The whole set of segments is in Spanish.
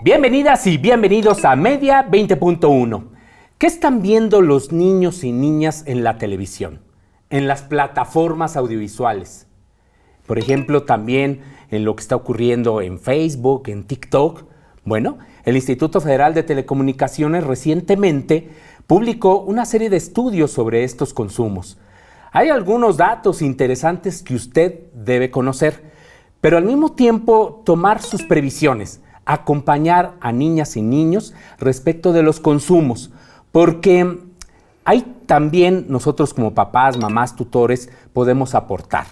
Bienvenidas y bienvenidos a Media 20.1. ¿Qué están viendo los niños y niñas en la televisión? En las plataformas audiovisuales. Por ejemplo, también en lo que está ocurriendo en Facebook, en TikTok. Bueno, el Instituto Federal de Telecomunicaciones recientemente publicó una serie de estudios sobre estos consumos. Hay algunos datos interesantes que usted debe conocer, pero al mismo tiempo tomar sus previsiones, acompañar a niñas y niños respecto de los consumos, porque ahí también nosotros como papás, mamás, tutores podemos aportar.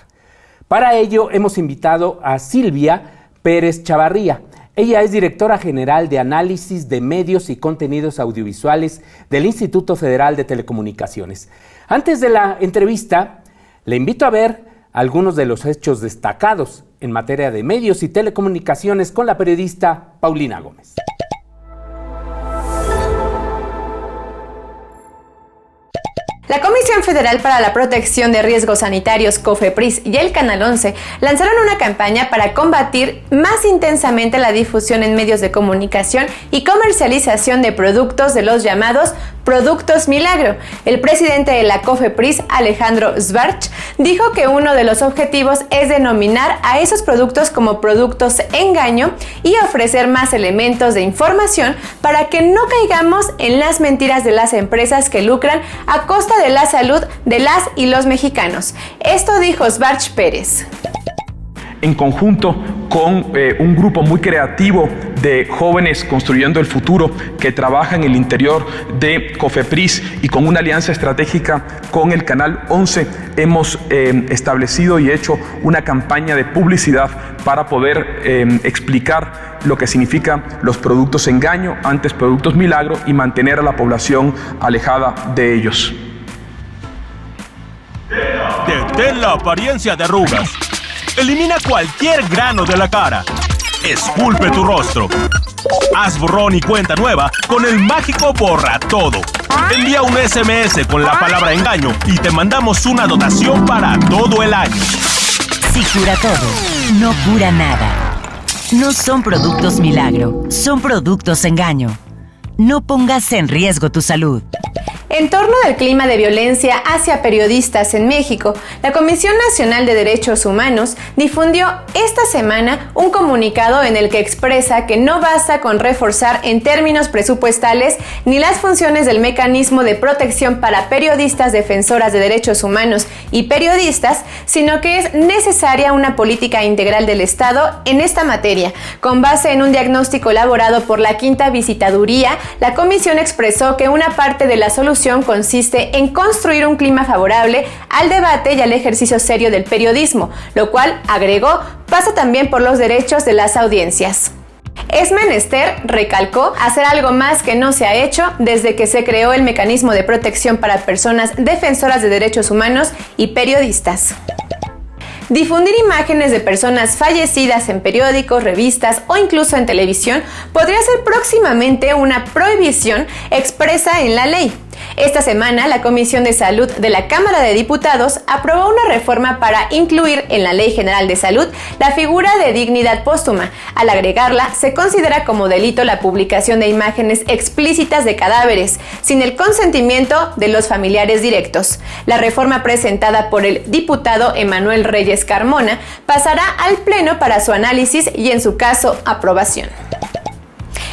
Para ello hemos invitado a Silvia Pérez Chavarría. Ella es directora general de Análisis de Medios y Contenidos Audiovisuales del Instituto Federal de Telecomunicaciones. Antes de la entrevista, le invito a ver algunos de los hechos destacados en materia de medios y telecomunicaciones con la periodista Paulina Gómez. La Comisión Federal para la Protección de Riesgos Sanitarios, COFEPRIS, y el Canal 11 lanzaron una campaña para combatir más intensamente la difusión en medios de comunicación y comercialización de productos de los llamados productos milagro. El presidente de la COFEPRIS, Alejandro Schwartz, dijo que uno de los objetivos es denominar a esos productos como productos engaño y ofrecer más elementos de información para que no caigamos en las mentiras de las empresas que lucran a costa de la salud de las y los mexicanos. Esto dijo Schwartz Pérez. En conjunto con un grupo muy creativo de jóvenes construyendo el futuro que trabaja en el interior de COFEPRIS y con una alianza estratégica con el Canal 11, hemos establecido y hecho una campaña de publicidad para poder explicar lo que significan los productos engaño, antes productos milagro, y mantener a la población alejada de ellos. Detén la apariencia de arrugas. Elimina cualquier grano de la cara. Esculpe tu rostro. Haz borrón y cuenta nueva con el mágico Borra Todo. Envía un SMS con la palabra engaño y te mandamos una dotación para todo el año. Si cura todo, no cura nada. No son productos milagro, son productos engaño. No pongas en riesgo tu salud. En torno del clima de violencia hacia periodistas en México, la Comisión Nacional de Derechos Humanos difundió esta semana un comunicado en el que expresa que no basta con reforzar en términos presupuestales ni las funciones del mecanismo de protección para periodistas defensoras de derechos humanos y periodistas, sino que es necesaria una política integral del Estado en esta materia. Con base en un diagnóstico elaborado por la Quinta Visitaduría, la Comisión expresó que una parte de la solución consiste en construir un clima favorable al debate y al ejercicio serio del periodismo, lo cual, agregó, pasa también por los derechos de las audiencias. Es menester, recalcó, hacer algo más que no se ha hecho desde que se creó el mecanismo de protección para personas defensoras de derechos humanos y periodistas. Difundir imágenes de personas fallecidas en periódicos, revistas o incluso en televisión podría ser próximamente una prohibición expresa en la ley. Esta semana, la Comisión de Salud de la Cámara de Diputados aprobó una reforma para incluir en la Ley General de Salud la figura de dignidad póstuma. Al agregarla, se considera como delito la publicación de imágenes explícitas de cadáveres, sin el consentimiento de los familiares directos. La reforma presentada por el diputado Emanuel Reyes Carmona pasará al Pleno para su análisis y, en su caso, aprobación.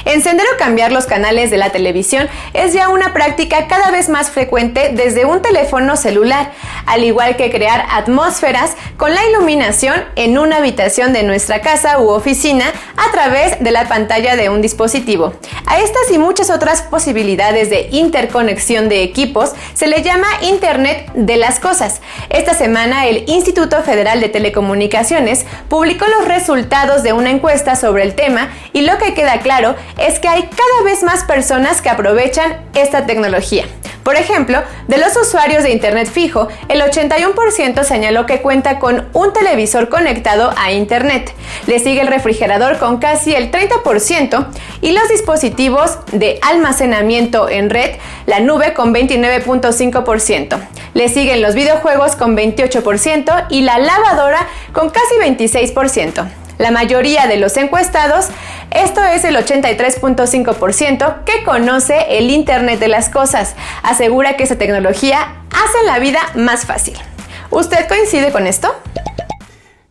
Encender o cambiar los canales de la televisión es ya una práctica cada vez más frecuente desde un teléfono celular, al igual que crear atmósferas con la iluminación en una habitación de nuestra casa u oficina a través de la pantalla de un dispositivo. A estas y muchas otras posibilidades de interconexión de equipos se le llama Internet de las Cosas. Esta semana, el Instituto Federal de Telecomunicaciones publicó los resultados de una encuesta sobre el tema, y lo que queda claro es que hay cada vez más personas que aprovechan esta tecnología. Por ejemplo, de los usuarios de Internet fijo, el 81% señaló que cuenta con un televisor conectado a Internet. Le sigue el refrigerador con casi el 30% y los dispositivos de almacenamiento en red, la nube, con 29.5%. Le siguen los videojuegos con 28% y la lavadora con casi 26%. La mayoría de los encuestados, esto es el 83.5%, que conoce el Internet de las cosas, asegura que esa tecnología hace la vida más fácil. ¿Usted coincide con esto?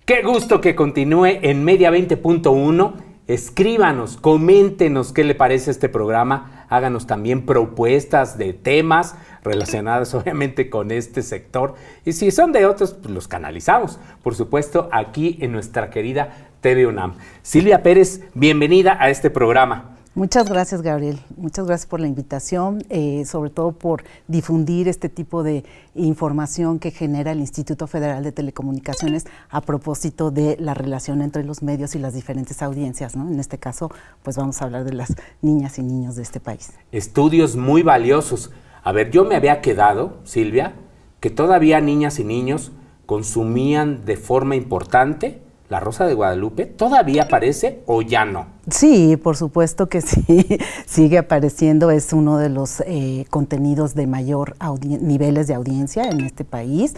Qué gusto que continúe en Media 20.1. Escríbanos, coméntenos qué le parece este programa, háganos también propuestas de temas relacionados obviamente con este sector y si son de otros, pues los canalizamos, por supuesto, aquí en nuestra querida TV UNAM. Silvia Pérez, bienvenida a este programa. Muchas gracias, Gabriel. Muchas gracias por la invitación, sobre todo por difundir este tipo de información que genera el Instituto Federal de Telecomunicaciones a propósito de la relación entre los medios y las diferentes audiencias, ¿no? En este caso, pues vamos a hablar de las niñas y niños de este país. Estudios muy valiosos. A ver, yo me había quedado, Silvia, que todavía niñas y niños consumían de forma importante La Rosa de Guadalupe. ¿Todavía aparece o ya no? Sí, por supuesto que sí, sigue apareciendo, es uno de los contenidos de mayor niveles de audiencia en este país,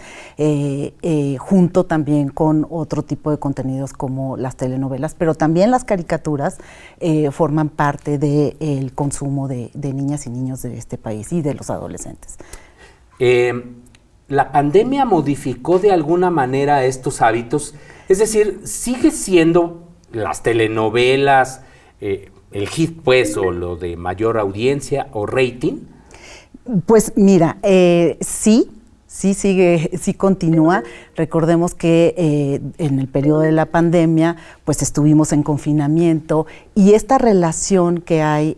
junto también con otro tipo de contenidos como las telenovelas, pero también las caricaturas forman parte del consumo de niñas y niños de este país y de los adolescentes. ¿La pandemia modificó de alguna manera estos hábitos? Es decir, ¿sigue siendo las telenovelas el hit, pues, o lo de mayor audiencia o rating? Pues mira, sí sigue, sí continúa. Recordemos que en el periodo de la pandemia, pues estuvimos en confinamiento y esta relación que hay,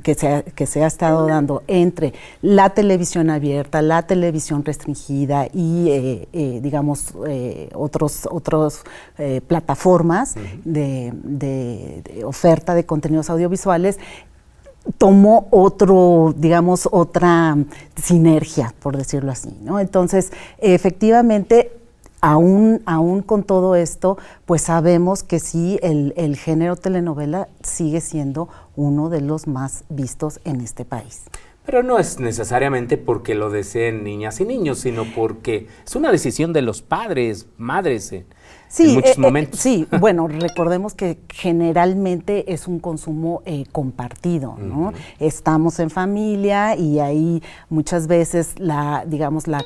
que se ha estado dando entre la televisión abierta, la televisión restringida y, digamos, otros plataformas de oferta de contenidos audiovisuales, tomó otra sinergia, por decirlo así, ¿no? Entonces, efectivamente, aún con todo esto, pues sabemos que sí, el género telenovela sigue siendo uno de los más vistos en este país. Pero no es necesariamente porque lo deseen niñas y niños, sino porque es una decisión de los padres, madres, en muchos momentos. Sí, bueno, recordemos que generalmente es un consumo compartido, ¿no? Estamos en familia y ahí muchas veces la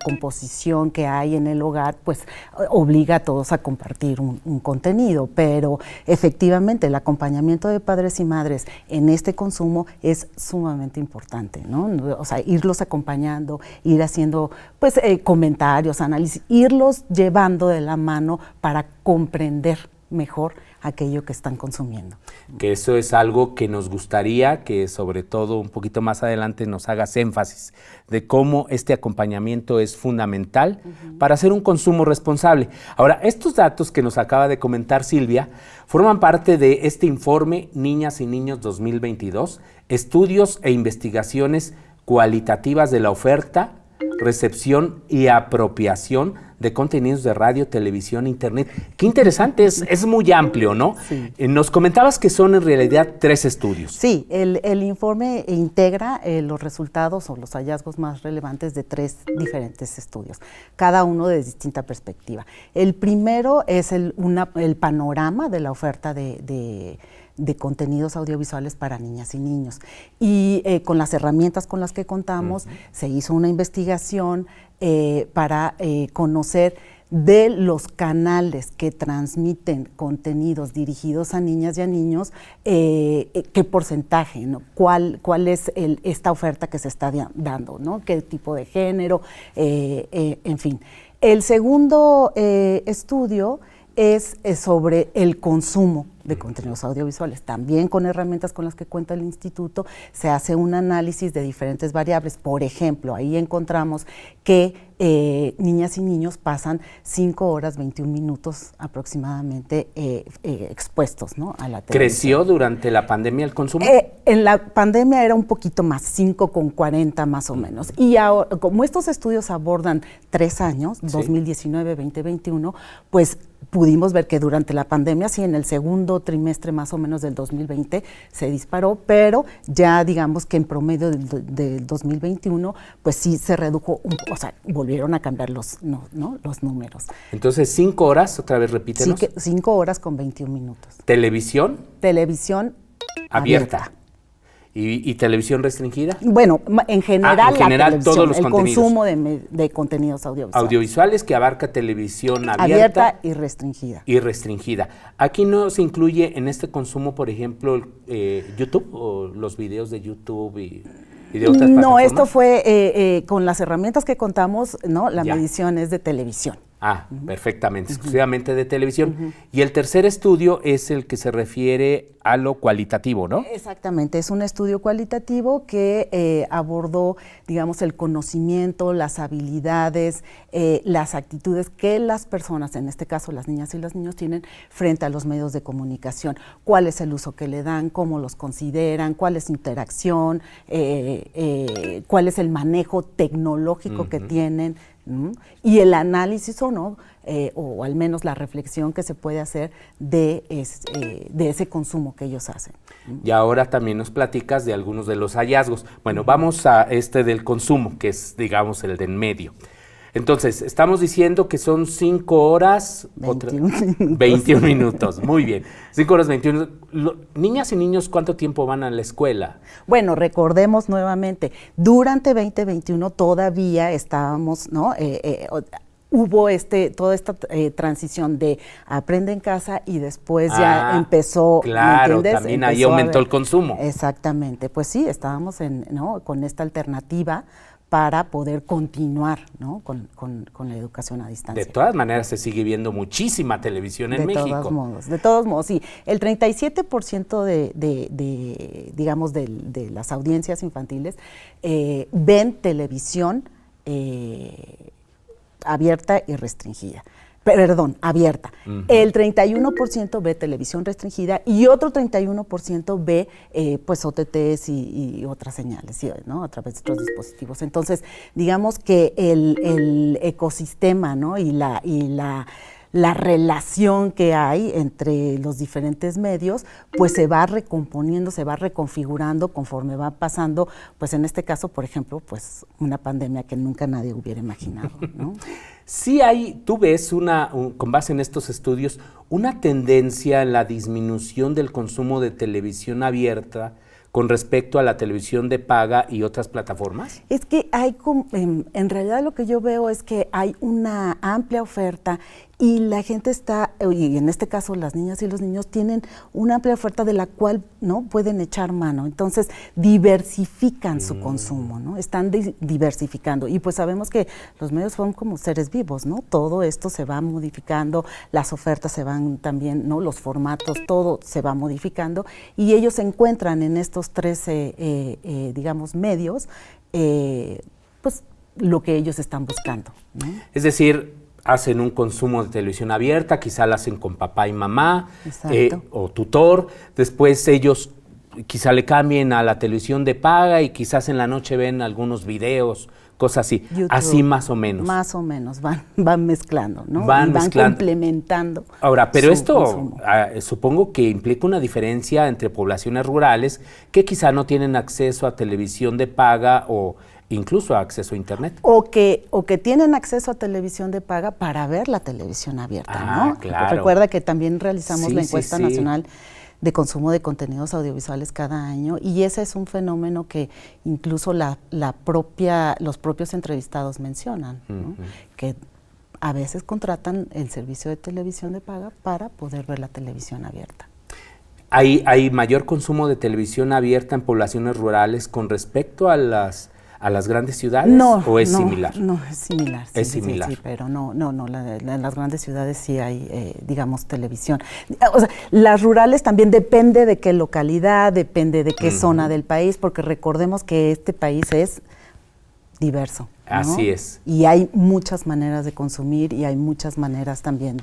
composición que hay en el hogar, pues obliga a todos a compartir un contenido, pero efectivamente el acompañamiento de padres y madres en este consumo es sumamente importante, ¿no? O sea, irlos acompañando, ir haciendo pues comentarios, análisis, irlos llevando de la mano para comprender mejor aquello que están consumiendo. Que eso es algo que nos gustaría que sobre todo un poquito más adelante nos hagas énfasis de cómo este acompañamiento es fundamental para hacer un consumo responsable. Ahora, estos datos que nos acaba de comentar Silvia forman parte de este informe Niñas y Niños 2022, estudios e investigaciones cualitativas de la oferta, recepción y apropiación de contenidos de radio, televisión, internet. Qué interesante, es muy amplio, ¿no? Sí. Nos comentabas que son en realidad 3 estudios. Sí, el informe integra los resultados o los hallazgos más relevantes de 3 diferentes estudios, cada uno de distinta perspectiva. El primero es el panorama de la oferta de contenidos audiovisuales para niñas y niños. Y con las herramientas con las que contamos, se hizo una investigación para conocer de los canales que transmiten contenidos dirigidos a niñas y a niños, qué porcentaje, ¿no? ¿Cuál es esta oferta que se está dando, ¿no? ¿Qué tipo de género? En fin. El segundo estudio es sobre el consumo de contenidos audiovisuales. También con herramientas con las que cuenta el instituto se hace un análisis de diferentes variables. Por ejemplo, ahí encontramos que niñas y niños pasan 5 horas 21 minutos aproximadamente expuestos, ¿no, a la televisión. ¿Creció durante la pandemia el consumo? En la pandemia era un poquito más, 5,40 más o menos. Y ahora, como estos estudios abordan 3 años, 2019, 2021, pues pudimos ver que durante la pandemia, sí, en el segundo segundo trimestre más o menos del 2020 se disparó, pero ya digamos que en promedio del 2021 pues sí se redujo, o sea, volvieron a cambiar los números. Entonces, 5 horas, otra vez repítenos. 5 horas con 21 minutos. Televisión Televisión abierta. ¿Y televisión restringida? Bueno, en general, en general todos los el contenidos. consumo de contenidos audiovisuales. Audiovisuales que abarca televisión Abierta y restringida. Y restringida. Aquí no se incluye en este consumo, por ejemplo, YouTube o los videos de YouTube y de otras plataformas. No, esto fue con las herramientas que contamos, ¿no? La medición es de televisión. Perfectamente, exclusivamente de televisión. Y el tercer estudio es el que se refiere a lo cualitativo, ¿no? Exactamente, es un estudio cualitativo que abordó, digamos, el conocimiento, las habilidades, las actitudes que las personas, en este caso las niñas y los niños, tienen frente a los medios de comunicación. ¿Cuál es el uso que le dan? ¿Cómo los consideran? ¿Cuál es su interacción? ¿Cuál es el manejo tecnológico que tienen? Y el análisis o no, o al menos la reflexión que se puede hacer de ese consumo que ellos hacen. Y ahora también nos platicas de algunos de los hallazgos. Bueno, vamos a este del consumo, que es, digamos, el de en medio. Entonces, estamos diciendo que son 5 horas... 21 minutos, muy bien. 5 horas 21 minutos. Niñas y niños, ¿cuánto tiempo van a la escuela? Bueno, recordemos nuevamente, durante 2021 todavía estábamos, ¿no? Hubo toda esta transición de aprende en casa y después ya empezó, claro, ¿me entiendes? También ahí aumentó el consumo. Exactamente, pues sí, estábamos con esta alternativa para poder continuar, ¿no? con la educación a distancia. De todas maneras se sigue viendo muchísima televisión en México. De todos modos, sí. El 37% digamos, de las audiencias infantiles ven televisión abierta y restringida. Perdón, abierta. El 31% ve televisión restringida y otro 31% ve pues OTTs y otras señales, ¿sí? ¿no? A través de otros dispositivos. Entonces, digamos que el ecosistema, ¿no? y la relación que hay entre los diferentes medios, pues se va recomponiendo, se va reconfigurando conforme va pasando, pues en este caso, por ejemplo, pues una pandemia que nunca nadie hubiera imaginado, ¿no? Sí hay, tú ves con base en estos estudios, una tendencia en la disminución del consumo de televisión abierta con respecto a la televisión de paga y otras plataformas. Es que hay, en realidad lo que yo veo es que hay una amplia oferta y la gente está, y en este caso las niñas y los niños tienen una amplia oferta de la cual no pueden echar mano. Entonces diversifican su consumo, ¿no? Están diversificando y pues sabemos que los medios son como seres vivos, ¿no? Todo esto se va modificando, las ofertas se van también, ¿no? Los formatos, todo se va modificando y ellos se encuentran en estos tres, digamos, medios, pues lo que ellos están buscando, ¿no? Es decir, hacen un consumo de televisión abierta, quizá lo hacen con papá y mamá o tutor, después ellos quizá le cambien a la televisión de paga y quizás en la noche ven algunos videos, cosas así, YouTube, así más o menos. Más o menos, van mezclando, ¿no? Van complementando. Ahora, pero esto supongo que implica una diferencia entre poblaciones rurales que quizá no tienen acceso a televisión de paga o incluso acceso a internet. O que tienen acceso a televisión de paga para ver la televisión abierta, ¿no? Claro. Recuerda que también realizamos la encuesta nacional de consumo de contenidos audiovisuales cada año y ese es un fenómeno que incluso los propios entrevistados mencionan, ¿no? Que a veces contratan el servicio de televisión de paga para poder ver la televisión abierta. ¿Hay mayor consumo de televisión abierta en poblaciones rurales con respecto a las grandes ciudades? ¿O es similar? No, es similar. Es similar. Sí, pero no, en las grandes ciudades sí hay, digamos, televisión. O sea, las rurales también depende de qué localidad, depende de qué zona del país, porque recordemos que este país es diverso, ¿no? Así es. Y hay muchas maneras de consumir y hay muchas maneras también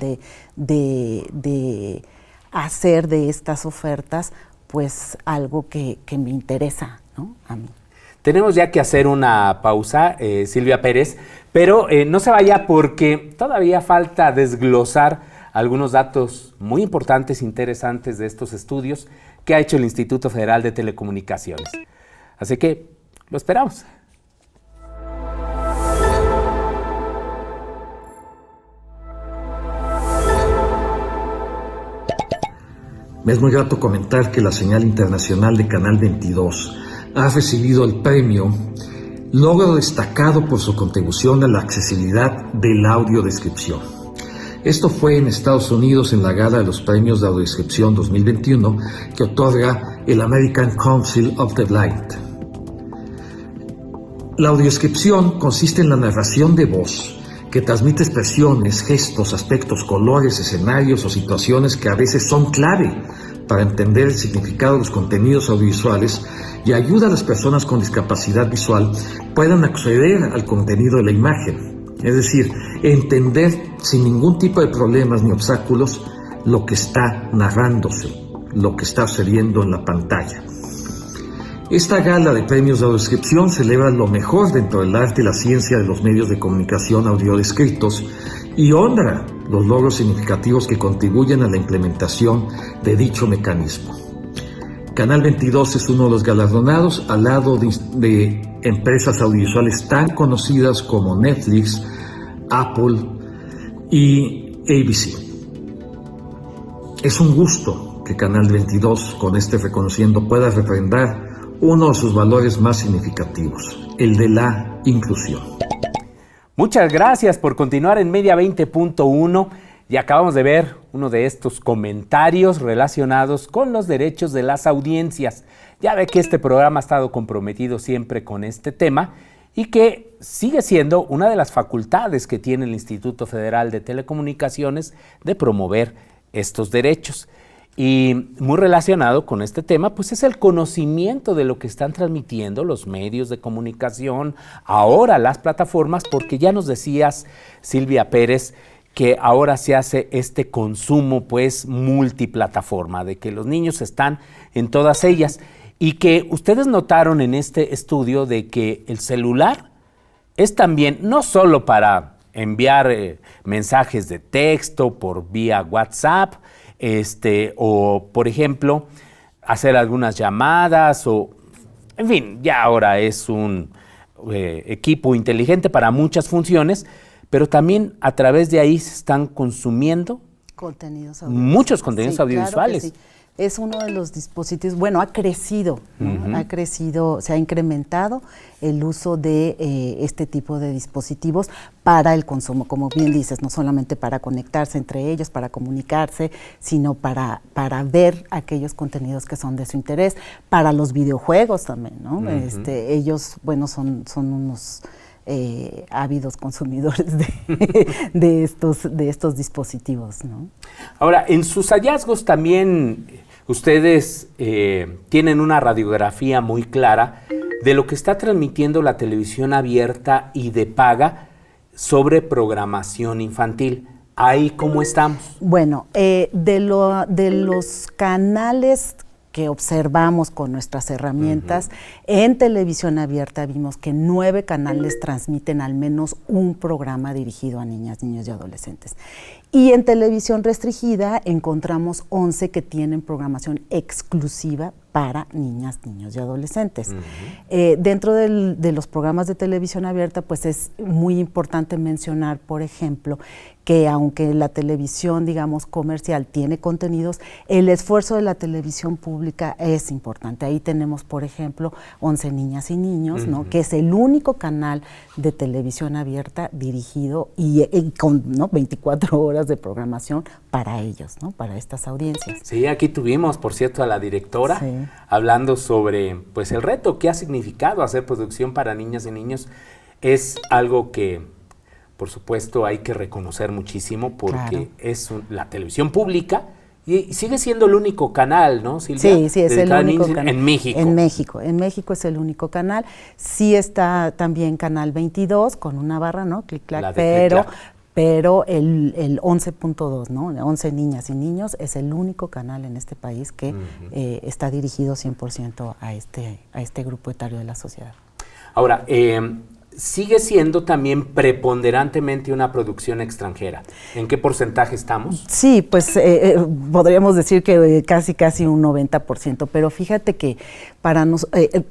de hacer de estas ofertas, pues, algo que me interesa, ¿no? A mí. Tenemos ya que hacer una pausa, Silvia Pérez, pero no se vaya porque todavía falta desglosar algunos datos muy importantes, interesantes de estos estudios que ha hecho el Instituto Federal de Telecomunicaciones. Así que lo esperamos. Me es muy grato comentar que la señal internacional de Canal 22 ha recibido el premio Logro destacado por su contribución a la accesibilidad de la audiodescripción. Esto fue en Estados Unidos en la gala de los premios de audiodescripción 2021 que otorga el American Council of the Blind. La audiodescripción consiste en la narración de voz que transmite expresiones, gestos, aspectos, colores, escenarios o situaciones que a veces son clave para entender el significado de los contenidos audiovisuales y ayuda a las personas con discapacidad visual puedan acceder al contenido de la imagen. Es decir, entender sin ningún tipo de problemas ni obstáculos lo que está narrándose, lo que está sucediendo en la pantalla. Esta gala de premios de audiodescripción celebra lo mejor dentro del arte y la ciencia de los medios de comunicación audiodescritos y honra los logros significativos que contribuyen a la implementación de dicho mecanismo. Canal 22 es uno de los galardonados al lado de empresas audiovisuales tan conocidas como Netflix, Apple y ABC. Es un gusto que Canal 22, con este reconocimiento, pueda refrendar uno de sus valores más significativos, el de la inclusión. Muchas gracias por continuar en Media 20.1 y acabamos de ver uno de estos comentarios relacionados con los derechos de las audiencias. Ya ve que este programa ha estado comprometido siempre con este tema y que sigue siendo una de las facultades que tiene el Instituto Federal de Telecomunicaciones de promover estos derechos. Y muy relacionado con este tema, pues es el conocimiento de lo que están transmitiendo los medios de comunicación, ahora las plataformas, porque ya nos decías, Silvia Pérez, que ahora se hace este consumo pues multiplataforma, de que los niños están en todas ellas y que ustedes notaron en este estudio de que el celular es también no solo para enviar mensajes de texto por vía WhatsApp, o por ejemplo hacer algunas llamadas o en fin, ya ahora es un equipo inteligente para muchas funciones, pero también a través de ahí se están consumiendo contenidos audiovisuales. Muchos contenidos audiovisuales. Claro que sí. Es uno de los dispositivos, bueno, ha crecido, ¿no? Ha crecido, se ha incrementado el uso de este tipo de dispositivos para el consumo, como bien dices, no solamente para conectarse entre ellos, para comunicarse, sino para ver aquellos contenidos que son de su interés, para los videojuegos también, ¿no? Ellos, bueno, son unos ávidos consumidores de estos dispositivos, ¿no? Ahora, en sus hallazgos también ustedes tienen una radiografía muy clara de lo que está transmitiendo la televisión abierta y de paga sobre programación infantil. ¿Ahí cómo estamos? Bueno, de los canales que observamos con nuestras herramientas, en televisión abierta vimos que 9 canales transmiten al menos un programa dirigido a niñas, niños y adolescentes. Y en televisión restringida encontramos 11 que tienen programación exclusiva para niñas, niños y adolescentes. Dentro de los programas de televisión abierta, pues es muy importante mencionar, por ejemplo, que aunque la televisión, digamos, comercial tiene contenidos, el esfuerzo de la televisión pública es importante. Ahí tenemos, por ejemplo, 11 niñas y niños, ¿no? Que es el único canal de televisión abierta dirigido y con 24 horas de programación para ellos, ¿no? Para estas audiencias. Sí, aquí tuvimos, por cierto, a la directora hablando sobre pues el reto que ha significado hacer producción para niñas y niños. Es algo que, por supuesto, hay que reconocer muchísimo porque es la televisión pública y sigue siendo el único canal, ¿no, Silvia? Sí, es el único canal. En México. En México es el único canal. Sí está también Canal 22 con una barra, ¿no? Clic, clac, pero el 11.2, ¿no? 11 niñas y niños es el único canal en este país que está dirigido 100% a este grupo etario de la sociedad. Ahora, sigue siendo también preponderantemente una producción extranjera. ¿En qué porcentaje estamos? Sí, pues podríamos decir que casi un 90%, pero fíjate que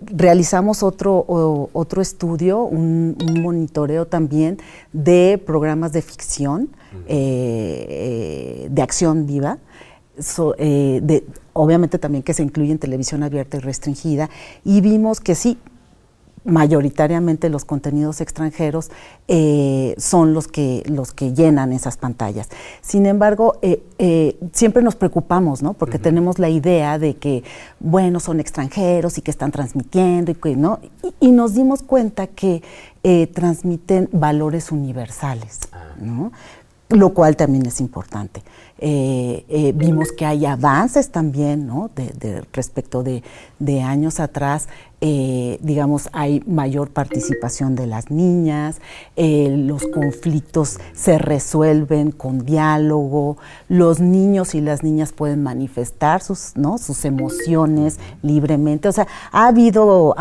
realizamos otro estudio, un monitoreo también de programas de ficción, de acción viva, obviamente también que se incluye en televisión abierta y restringida, y vimos que sí, mayoritariamente los contenidos extranjeros son los que llenan esas pantallas. Sin embargo, siempre nos preocupamos, ¿no? Porque tenemos la idea de que, bueno, son extranjeros y que están transmitiendo, ¿no? Y nos dimos cuenta que transmiten valores universales, ¿no? Lo cual también es importante. Vimos que hay avances también, ¿no? Respecto de años atrás, digamos, hay mayor participación de las niñas, los conflictos se resuelven con diálogo, los niños y las niñas pueden manifestar sus emociones libremente. O sea, ha habido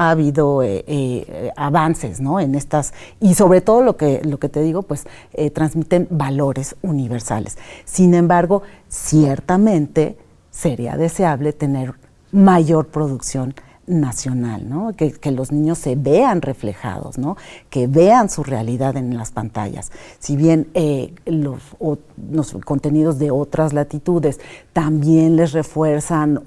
avances, ¿no? En estas, y sobre todo lo que te digo, pues transmiten valores universales. Sin embargo, ciertamente sería deseable tener mayor producción nacional, ¿no? Que los niños se vean reflejados, ¿no? Que vean su realidad en las pantallas. Si bien los contenidos de otras latitudes también les refuerzan,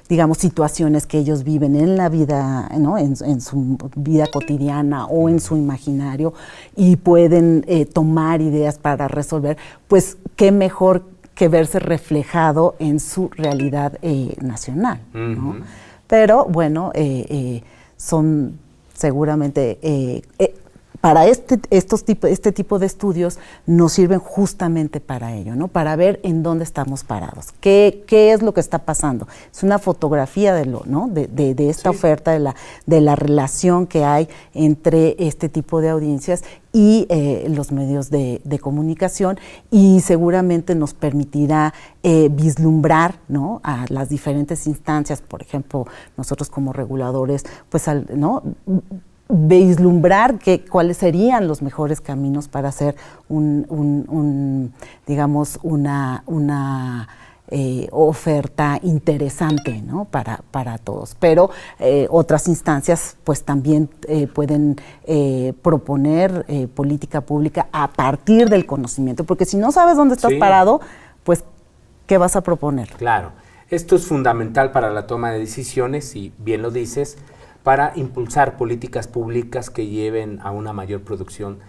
digamos, situaciones que ellos viven en la vida, ¿no? En su vida cotidiana o en su imaginario, y pueden tomar ideas para resolver, pues qué mejor que verse reflejado en su realidad nacional, ¿no? Pero bueno, son seguramente, para este tipo de estudios nos sirven justamente para ello, ¿no? Para ver en dónde estamos parados, qué es lo que está pasando. Es una fotografía de esta oferta, de la relación que hay entre este tipo de audiencias y los medios de comunicación, y seguramente nos permitirá vislumbrar, ¿no? A las diferentes instancias, por ejemplo, nosotros como reguladores, pues, ¿no? Vislumbrar cuáles serían los mejores caminos para hacer digamos, una oferta interesante, ¿no? para todos. Pero otras instancias pues también pueden proponer política pública a partir del conocimiento, porque si no sabes dónde estás parado, pues ¿qué vas a proponer? Claro, esto es fundamental para la toma de decisiones, y bien lo dices, para impulsar políticas públicas que lleven a una mayor producción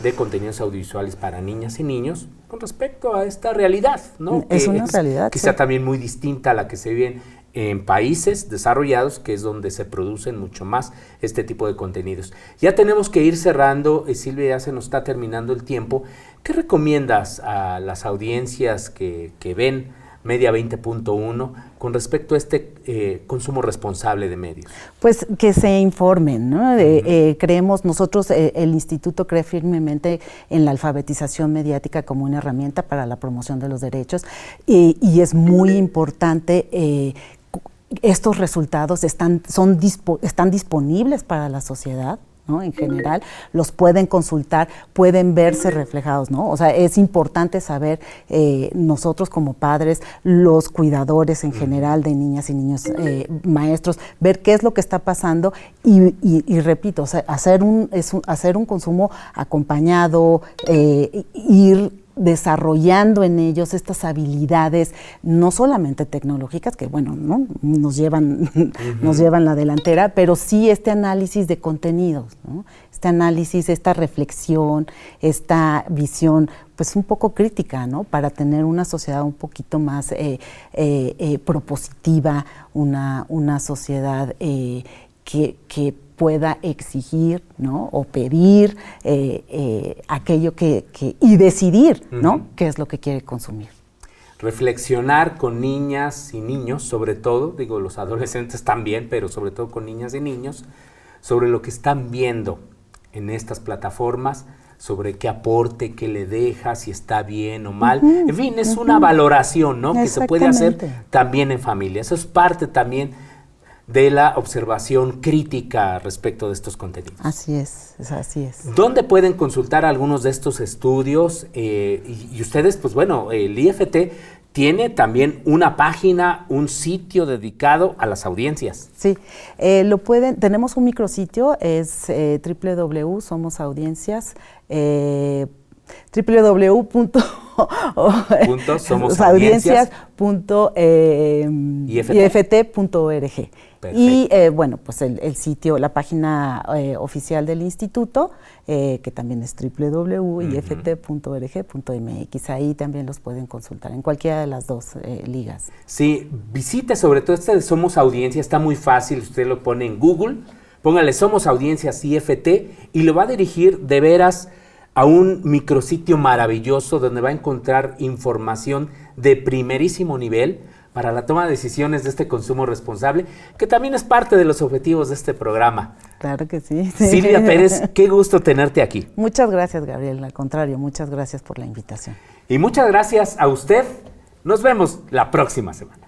de contenidos audiovisuales para niñas y niños con respecto a esta realidad, ¿no? Es una realidad. Quizá también muy distinta a la que se vive en países desarrollados, que es donde se producen mucho más este tipo de contenidos. Ya tenemos que ir cerrando, Silvia, ya se nos está terminando el tiempo. ¿Qué recomiendas a las audiencias que ven Media 20.1 con respecto a este consumo responsable de medios? Pues que se informen, ¿no? Creemos, nosotros, el Instituto cree firmemente en la alfabetización mediática como una herramienta para la promoción de los derechos, y es muy importante. Estos resultados están disponibles para la sociedad, ¿no? En general, los pueden consultar, pueden verse reflejados, ¿no? O sea, es importante saber, nosotros como padres, los cuidadores en general de niñas y niños, maestros, ver qué es lo que está pasando y repito, o sea, hacer un consumo acompañado, ir desarrollando en ellos estas habilidades, no solamente tecnológicas, que bueno, ¿no? nos llevan la delantera, pero sí este análisis de contenidos, ¿no? Este análisis, esta reflexión, esta visión, pues un poco crítica, ¿no? Para tener una sociedad un poquito más propositiva, una sociedad que pueda exigir, ¿no? O pedir aquello y decidir, ¿no? Qué es lo que quiere consumir. Reflexionar con niñas y niños, sobre todo, digo, los adolescentes también, pero sobre todo con niñas y niños, sobre lo que están viendo en estas plataformas, sobre qué aporte, qué le deja, si está bien o mal. En fin, es una valoración, ¿no? Que se puede hacer también en familia. Eso es parte también de la observación crítica respecto de estos contenidos. Así es, así es. ¿Dónde pueden consultar algunos de estos estudios? Y ustedes, pues bueno, el IFT tiene también una página, un sitio dedicado a las audiencias. Sí, tenemos un micrositio, es www.somosaudiencias, www.somosaudiencias.ift.org. Y bueno, pues el sitio, la página oficial del instituto, que también es www.ift.org.mx. Ahí también los pueden consultar en cualquiera de las dos ligas. Sí, visite sobre todo este de Somos Audiencia, está muy fácil, usted lo pone en Google, póngale Somos Audiencias IFT y lo va a dirigir de veras a un micrositio maravilloso donde va a encontrar información de primerísimo nivel para la toma de decisiones de este consumo responsable, que también es parte de los objetivos de este programa. Claro que sí. Silvia Pérez, qué gusto tenerte aquí. Muchas gracias, Gabriel. Al contrario, muchas gracias por la invitación. Y muchas gracias a usted. Nos vemos la próxima semana.